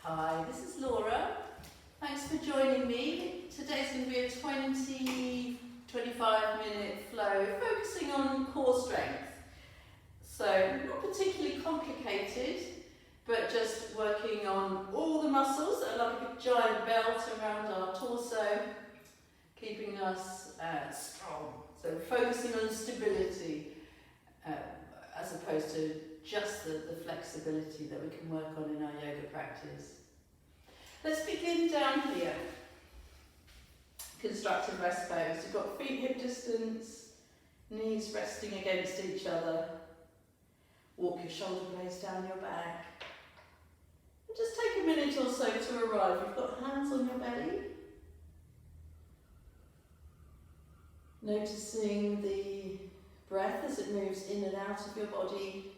Hi, this is Laura. Thanks for joining me. Today's going to be a 20-25 minute flow focusing on core strength. So not particularly complicated, but just working on all the muscles that are like a giant belt around our torso, keeping us strong. So focusing on stability as opposed to just the flexibility that we can work on in our yoga practice. Let's begin down here. Constructive rest pose. You've got feet hip distance, knees resting against each other. Walk your shoulder blades down your back. And just take a minute or so to arrive. You've got hands on your belly. Noticing the breath as it moves in and out of your body.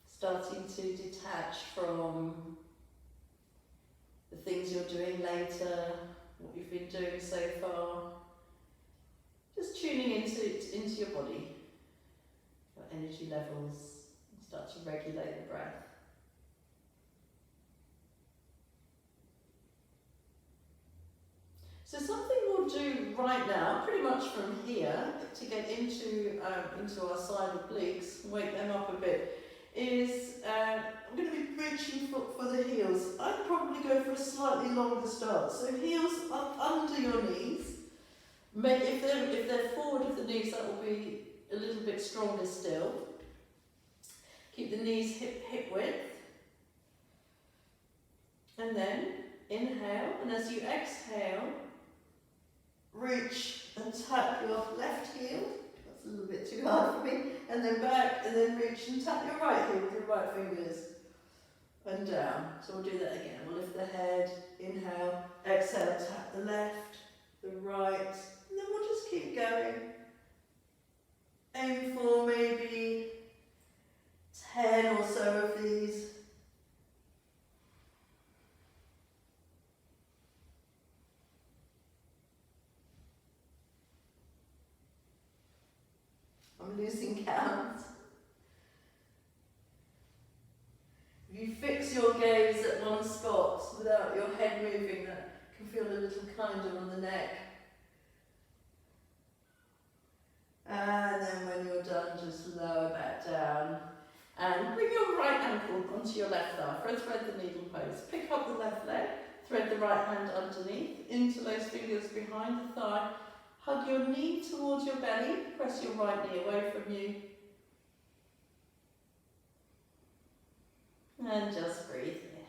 Starting to detach from the things you're doing later, what you've been doing so far. Just tuning into your body, your energy levels, and start to regulate the breath. So something we'll do right now, pretty much from here, to get into our side obliques, wake them up a bit, is I'm going to be reaching for the heels. I'd probably go for a slightly longer start. So heels up under your knees. If they're forward of the knees, that will be a little bit stronger still. Keep the knees hip width. And then inhale, and as you exhale, reach and tap your left heel. That's a little bit too hard for me. And then back, and then reach and tap your right heel with your right fingers. And down. So we'll do that again. We'll lift the head, inhale, exhale, tap the left, the right, and then we'll just keep going. Aim for maybe 10 or so of these. I'm losing count. If you fix your gaze at one spot without your head moving, that can feel a little kinder on the neck. And then when you're done, just lower back down. And bring your right ankle onto your left thigh. Thread the needle pose. Pick up the left leg, thread the right hand underneath, interlace fingers behind the thigh. Hug your knee towards your belly, press your right knee away from you. And just breathe here.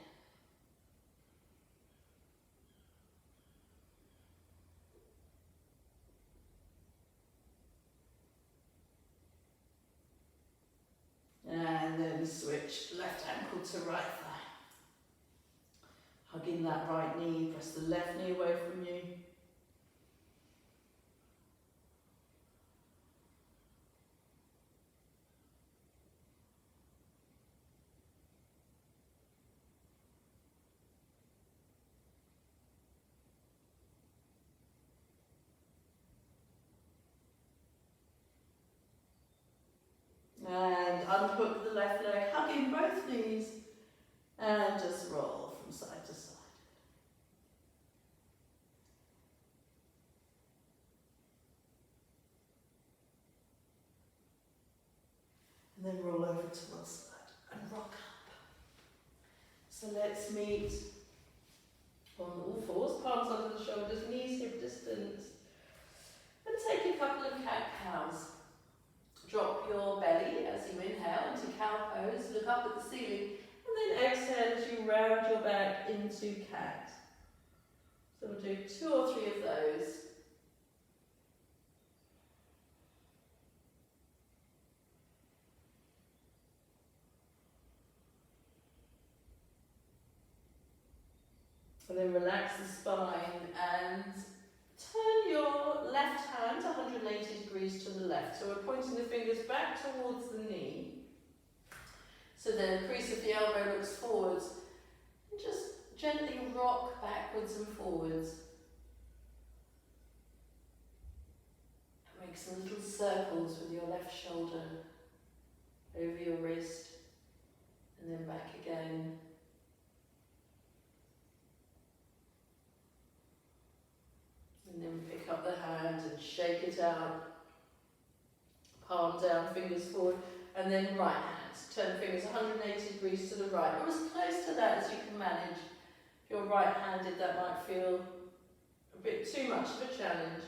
And then switch left ankle to right thigh. Hugging that right knee, press the left knee away from you. And unhook the left leg, hugging both knees, and just roll from side to side. And then roll over to one side and rock up. So let's meet on all fours, palms under the shoulders, knees hip distance, and take a couple of cat-cows. Drop your belly as you inhale into cow pose, look up at the ceiling, and then exhale as you round your back into cat. So we'll do 2 or 3 of those. And then relax the spine and turn your left hand 180 degrees to the left. So we're pointing the fingers back towards the knee. So the crease of the elbow looks forwards. And just gently rock backwards and forwards. Make some little circles with your left shoulder over your wrist and then back again. And then pick up the hand and shake it out. Palm down, fingers forward, and then right hand. Turn fingers 180 degrees to the right, or as close to that as you can manage. If you're right-handed, that might feel a bit too much of a challenge.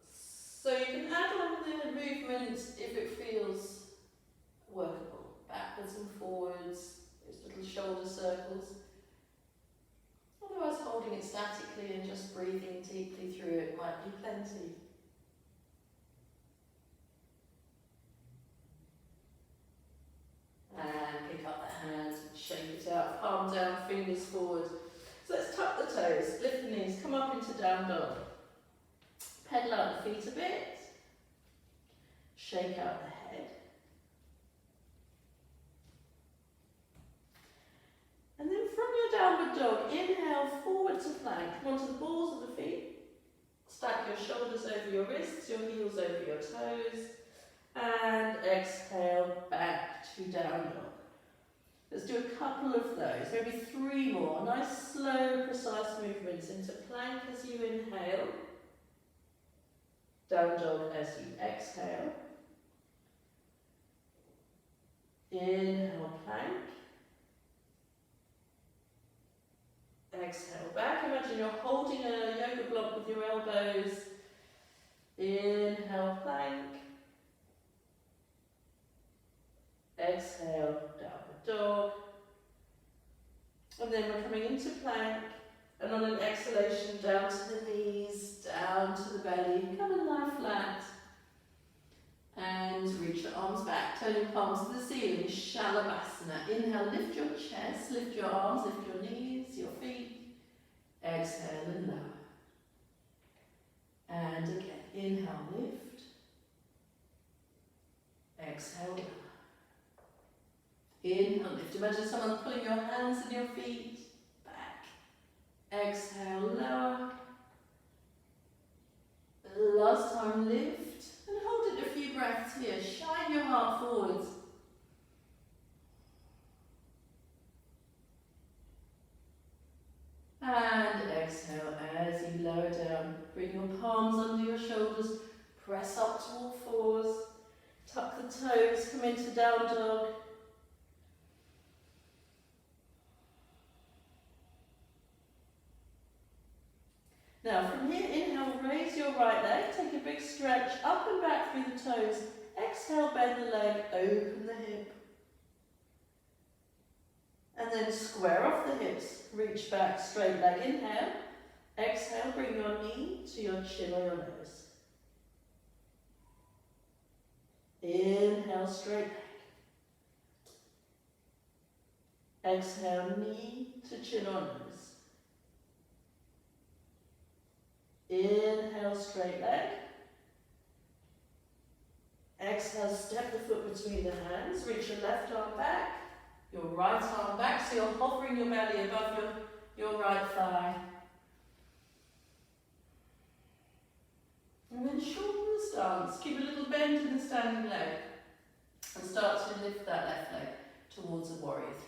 So you can add on the movement if it feels workable. Backwards and forwards, those little shoulder circles. Otherwise, holding it statically and just breathing deeply through it might be plenty. And pick up the hand and shake it out. Palm down, fingers forward. So let's tuck the toes, lift the knees, come up into down dog. Pedal out the feet a bit. Shake out the head. And then from your downward dog, inhale forward to plank. Come onto the balls of the feet. Stack your shoulders over your wrists, your heels over your toes. And exhale back to down dog. Let's do a couple of those, maybe 3 more. Nice, slow, precise movements into plank as you inhale. Down dog as you exhale. Inhale, plank. Exhale back. Imagine you're holding a yoga block with your elbows. Inhale, plank. Exhale, downward dog. And then we're coming into plank. And on an exhalation, down to the knees, down to the belly. Come and lie flat. And reach your arms back, turn your palms to the ceiling. Shalabhasana. Inhale, lift your chest, lift your arms, lift your knees, your feet. Exhale and lower. And again, inhale, lift. Exhale, lower. Inhale, lift. Imagine someone pulling your hands and your feet back. Exhale, lower. Last time, lift. And hold it a few breaths here. Shine your heart forwards. And exhale as you lower down. Bring your palms under your shoulders. Press up to all fours. Tuck the toes. Come into down dog. Now from here, inhale, raise your right leg, take a big stretch up and back through the toes. Exhale, bend the leg, open the hip. And then square off the hips, reach back, straight leg, inhale. Exhale, bring your knee to your chin or your nose. Inhale, straight leg. Exhale, knee to chin or nose. Inhale, straight leg. Exhale, step the foot between the hands. Reach your left arm back, your right arm back, so you're hovering your belly above your right thigh. And then shorten the stance. Keep a little bend in the standing leg. And start to lift that left leg towards a warrior 3.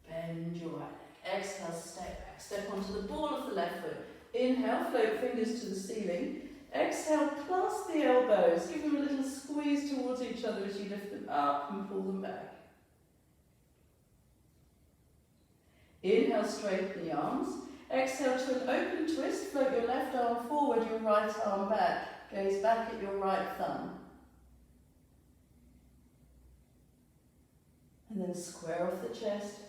Bend your right leg. Exhale, step back. Step onto the ball of the left foot. Inhale, float fingers to the ceiling. Exhale, clasp the elbows. Give them a little squeeze towards each other as you lift them up and pull them back. Inhale, straighten the arms. Exhale to an open twist. Float your left arm forward, your right arm back. Gaze back at your right thumb. And then square off the chest.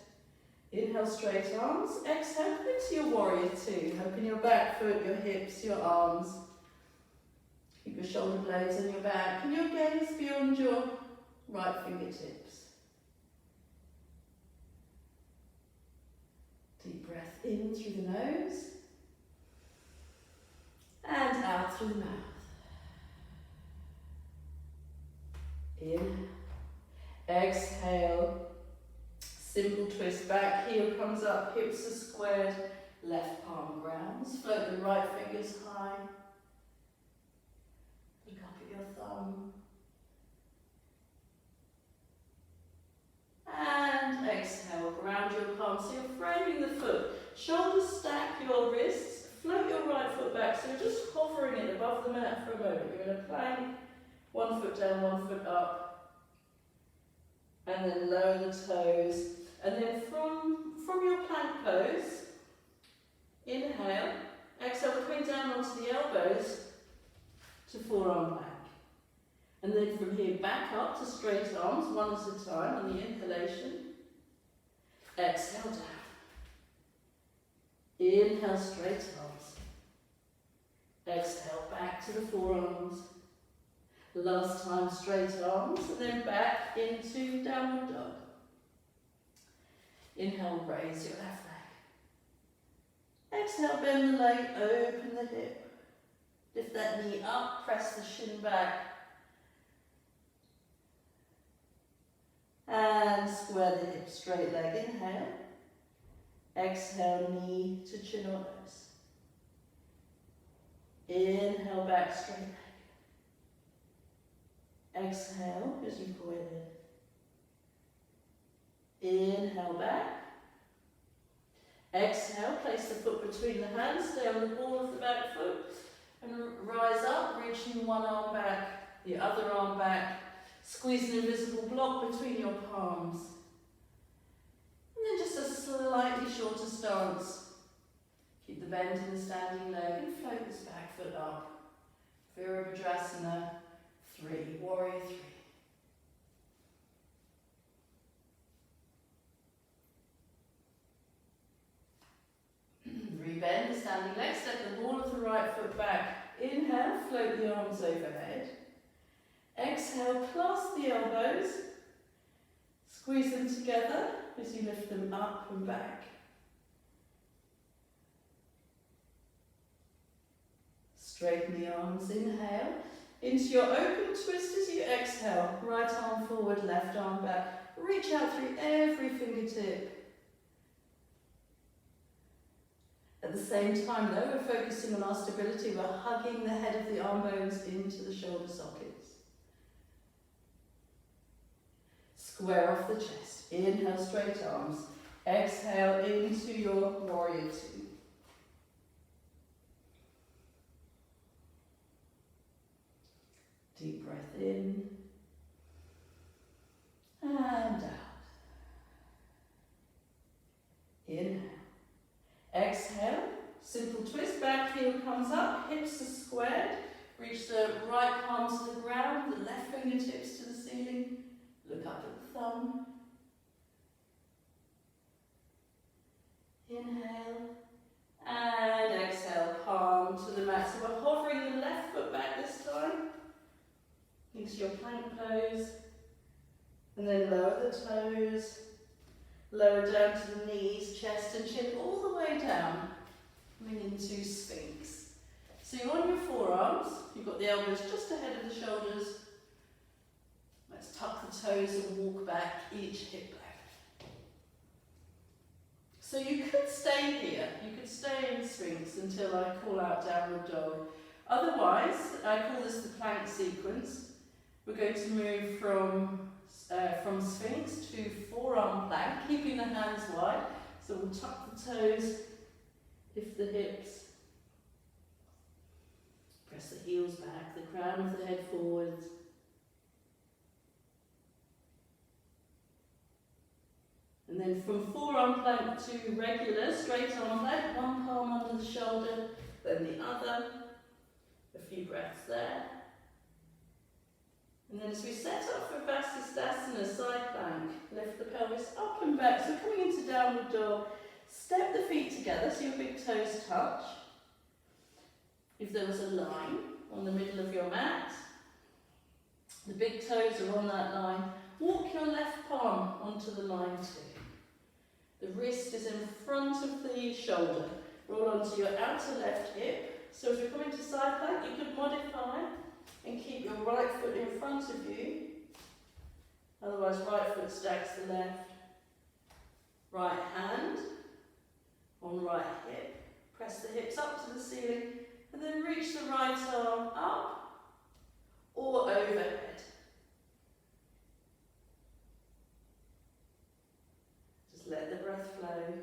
Inhale, straight arms. Exhale, come into your warrior 2. Open your back foot, your hips, your arms. Keep your shoulder blades on your back and your gaze beyond your right fingertips. Deep breath in through the nose and out through the mouth. Inhale. Exhale. Simple twist back, heel comes up, hips are squared, Left palm grounds. Float the right fingers high. Look up at your thumb. And exhale, ground your palms. So you're framing the foot. Shoulders stack your wrists. Float your right foot back. So you're just hovering it above the mat for a moment. You're in a plank. One foot down, one foot up. And then lower the toes. And then from your plank pose, inhale. Exhale, we're coming down onto the elbows to forearm plank. And then from here back up to straight arms, one at a time on the inhalation. Exhale down. Inhale, straight arms. Exhale, back to the forearms. Last time, straight arms, and then back into downward dog. Inhale, raise your left leg. Exhale, bend the leg, open the hip. Lift that knee up, press the shin back. And square the hip, straight leg, inhale. Exhale, knee to chin or nose. Inhale, back, straight leg. Exhale as you point it. Inhale, back. Exhale, place the foot between the hands, stay on the ball of the back foot. And rise up, reaching one arm back, the other arm back. Squeeze an invisible block between your palms. And then just a slightly shorter stance. Keep the bend in the standing leg and float this back foot up. Virabhadrasana 3, Warrior 3. Rebend the standing leg, step the ball of the right foot back. Inhale, float the arms overhead. Exhale, clasp the elbows, squeeze them together as you lift them up and back. Straighten the arms, inhale, into your open twist as you exhale. Right arm forward, left arm back. Reach out through every fingertip. At the same time though, we're focusing on our stability. We're hugging the head of the arm bones into the shoulder sockets. Square off the chest. Inhale, straight arms. Exhale into your Warrior 2. Deep breath in. And out. Inhale. Exhale. Simple twist. Back heel comes up. Hips are squared. Reach the right palm to the ground. The left fingertips to the ceiling. Look up at the thumb. Inhale. And exhale, palm to the mat. So we're hovering the left foot back this time. Into your plank pose. And then lower the toes. Lower down to the knees, chest and chin, all the way down. Coming into Sphinx. So you're on your forearms. You've got the elbows just ahead of the shoulders. Let's tuck the toes and walk back, each hip back. So you could stay here. You could stay in Sphinx until I call out downward dog. Otherwise, I call this the plank sequence. We're going to move from Sphinx to forearm plank, keeping the hands wide. So we'll tuck the toes, lift the hips, press the heels back, the crown of the head forwards. And then from forearm plank to regular straight arm plank, one palm under the shoulder, then the other. A few breaths there. And then as we set up for Utkatasana, side plank, lift the pelvis up and back. So coming into downward dog, step the feet together so your big toes touch. If there was a line on the middle of your mat, the big toes are on that line. Walk your left palm onto the line too. The wrist is in front of the shoulder. Roll onto your outer left hip. So as we come into side plank, you could modify and keep your right foot in front of you. Otherwise, right foot stacks the left. Right hand on right hip. Press the hips up to the ceiling and then reach the right arm up or overhead. Just let the breath flow.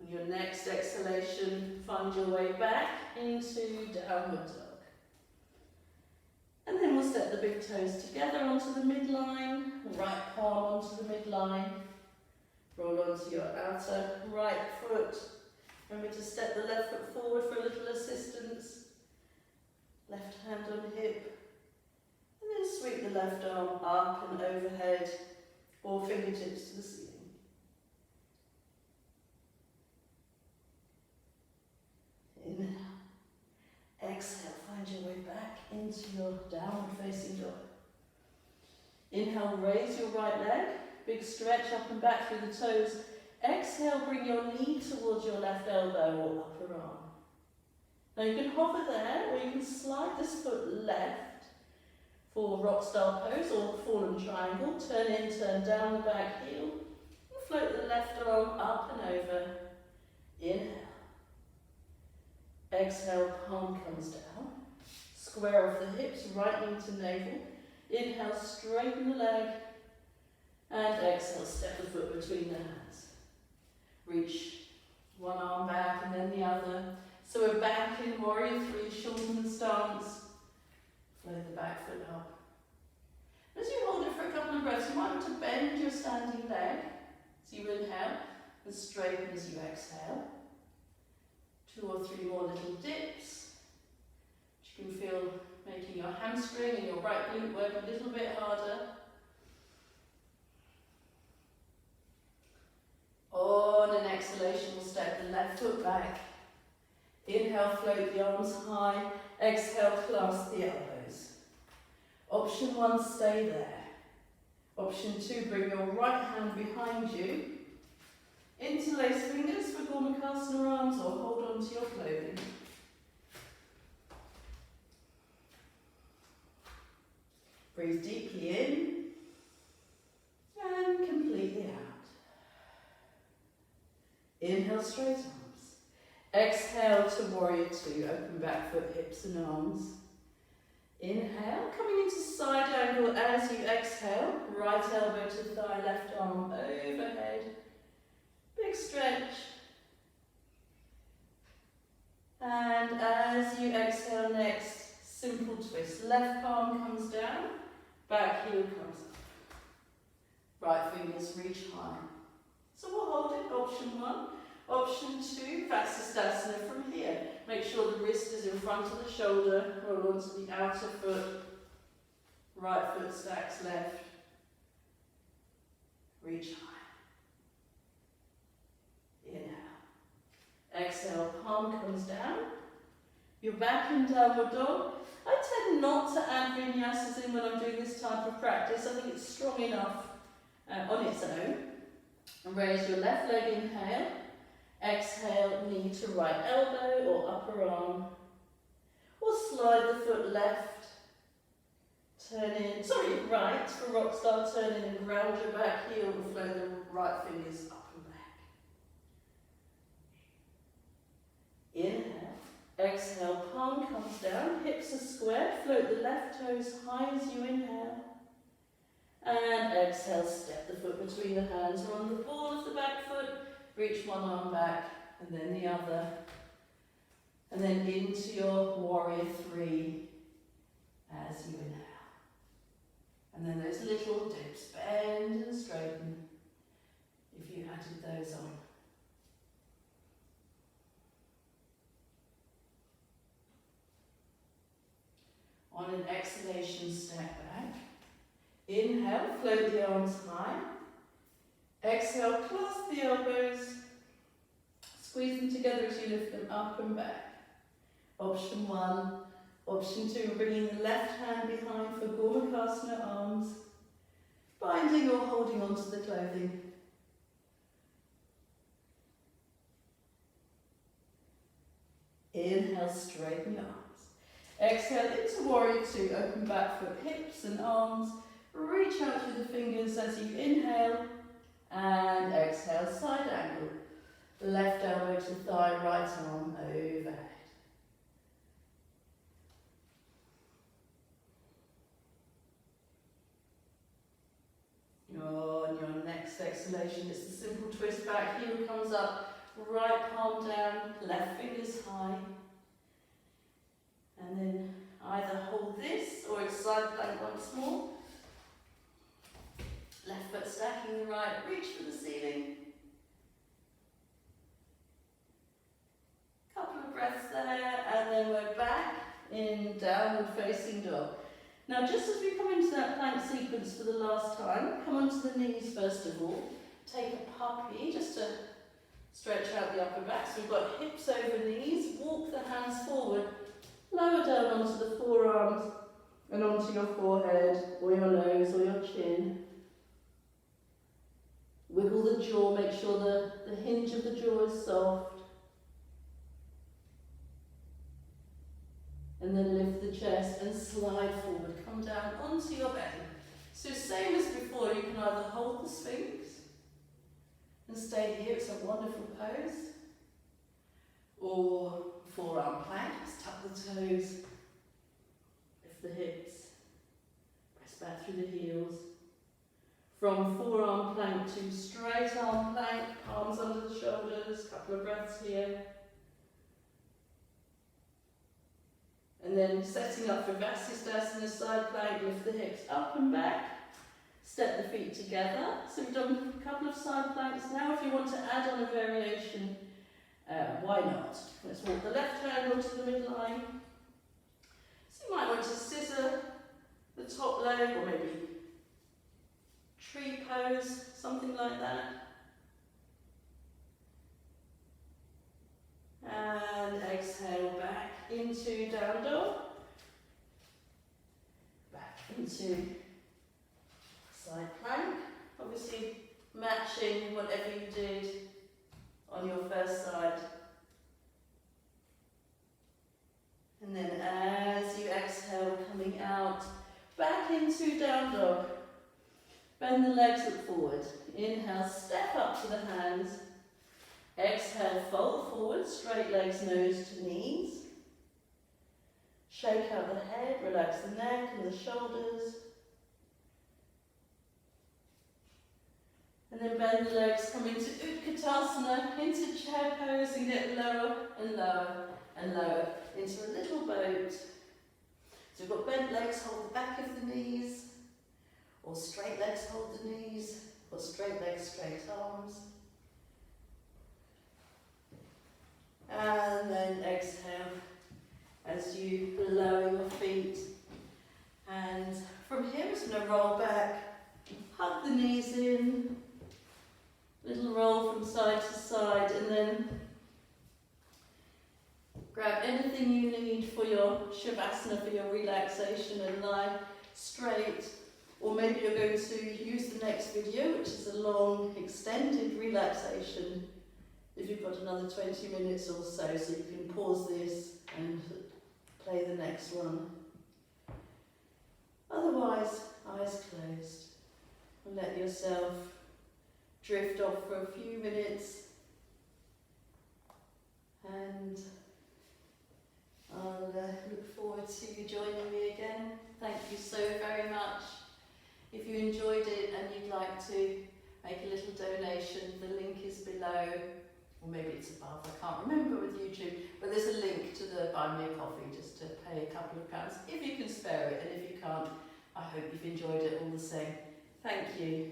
On your next exhalation, find your way back into downward dog. And then we'll step the big toes together onto the midline, right palm onto the midline, roll onto your outer right foot. Remember to step the left foot forward for a little assistance, left hand on hip, and then sweep the left arm up and overhead, or fingertips to the ceiling. Inhale. Exhale, find your way back into your downward facing dog. Inhale, raise your right leg, big stretch up and back through the toes. Exhale, bring your knee towards your left elbow or upper arm. Now you can hover there, or you can slide this foot left for rock star pose or fallen triangle. Turn in, turn down the back heel, and float the left arm up and over. Inhale. Exhale, palm comes down. Square off the hips, right knee to navel. Inhale, straighten the leg. And exhale, step the foot between the hands. Reach one arm back and then the other. So we're back in warrior three, shorten the stance. Float the back foot up. As you hold it for a couple of breaths, you might want to bend your standing leg. So you inhale and straighten as you exhale. 2 or 3 more little dips. You can feel making your hamstring and your right glute work a little bit harder. On an exhalation, we'll step the left foot back. Inhale, float the arms high. Exhale, clasp the elbows. Option 1, stay there. Option 2, bring your right hand behind you. Interlace fingers for Utkatasana arms or hold on to your clothing. Breathe deeply in and completely out. Inhale, straight arms. Exhale to warrior two, open back foot, hips and arms. Inhale, coming into side angle as you exhale. Right elbow to thigh, left arm overhead. Big stretch. And as you exhale next, simple twist. Left palm comes down, back heel comes up. Right fingers reach high. So we'll hold it, option 1. Option 2, Utkatasana from here. Make sure the wrist is in front of the shoulder, roll onto the outer foot. Right foot stacks left. Reach high. Inhale. Exhale, palm comes down. You're back in downward dog. I tend not to add vinyasas in when I'm doing this type of practice. I think it's strong enough on its own. And raise your left leg, inhale. Exhale, knee to right elbow or upper arm. Or slide the foot left. Turn in, right for rock star, turn in and ground your back heel and flow the right fingers up and back. Inhale. Exhale, palm comes down, hips are square, float the left toes high as you inhale. And exhale, step the foot between the hands or on the ball of the back foot, reach one arm back and then the other. And then into your warrior three as you inhale. And then those little dips, bend and straighten if you added those on. On an exhalation, step back. Inhale, float the arms high. Exhale, clasp the elbows. Squeeze them together as you lift them up and back. Option 1. Option 2, bringing the left hand behind for Utkatasana arms. Binding or holding onto the clothing. Inhale, straighten your arms. Exhale into warrior two, open back foot, hips and arms. Reach out through the fingers as you inhale And exhale, side angle. Left elbow to thigh, right arm overhead. On your next exhalation, it's a simple twist back, heel comes up, right palm down, left fingers high. And then either hold this or it's side plank once more. Left foot stacking the right, reach for the ceiling. Couple of breaths there, and then we're back in downward facing dog. Now just as we come into that plank sequence for the last time, come onto the knees first of all. Take a puppy just to stretch out the upper back. So we've got hips over knees, walk the hands forward, lower down onto the forearms and onto your forehead or your nose or your chin. Wiggle the jaw, make sure the hinge of the jaw is soft. And then lift the chest and slide forward, come down onto your belly. So same as before, you can either hold the Sphinx and stay here, it's a wonderful pose, or forearm plank, just tuck the toes, lift the hips, press back through the heels. From forearm plank to straight arm plank, palms under the shoulders, couple of breaths here. And then setting up for Vasisthasana, side plank, lift the hips up and back, step the feet together. So we've done a couple of side planks. Now if you want to add on a variation, why not? Let's walk the left hand onto the midline. So you might want to scissor the top leg, or maybe tree pose, something like that. And exhale back into down dog. Back into side plank. Obviously matching whatever you did on your first side. And then as you exhale, coming out, back into down dog. Bend the legs, look forward. Inhale, step up to the hands. Exhale, fold forward, straight legs, nose to knees. Shake out the head, relax the neck and the shoulders. And then bend the legs, come into Utkatasana, into chair pose and get lower and lower and lower into a little boat. So we've got bent legs, hold the back of the knees, or straight legs, hold the knees, or straight legs, straight arms. And then exhale as you lower your feet. And from here, it's going to roll back, hug the knees in, little roll from side to side, and then grab anything you need for your Shavasana, for your relaxation, and lie straight. Or maybe you're going to use the next video, which is a long, extended relaxation. If you've got another 20 minutes or so you can pause this and play the next one. Otherwise, eyes closed. And let yourself drift off for a few minutes. And I'll look forward to you joining me again. Thank you so very much. If you enjoyed it and you'd like to make a little donation, the link is below. Or maybe it's above, I can't remember with YouTube, but there's a link to the Buy Me a Coffee just to pay a couple of pounds if you can spare it, and if you can't, I hope you've enjoyed it all the same. Thank you.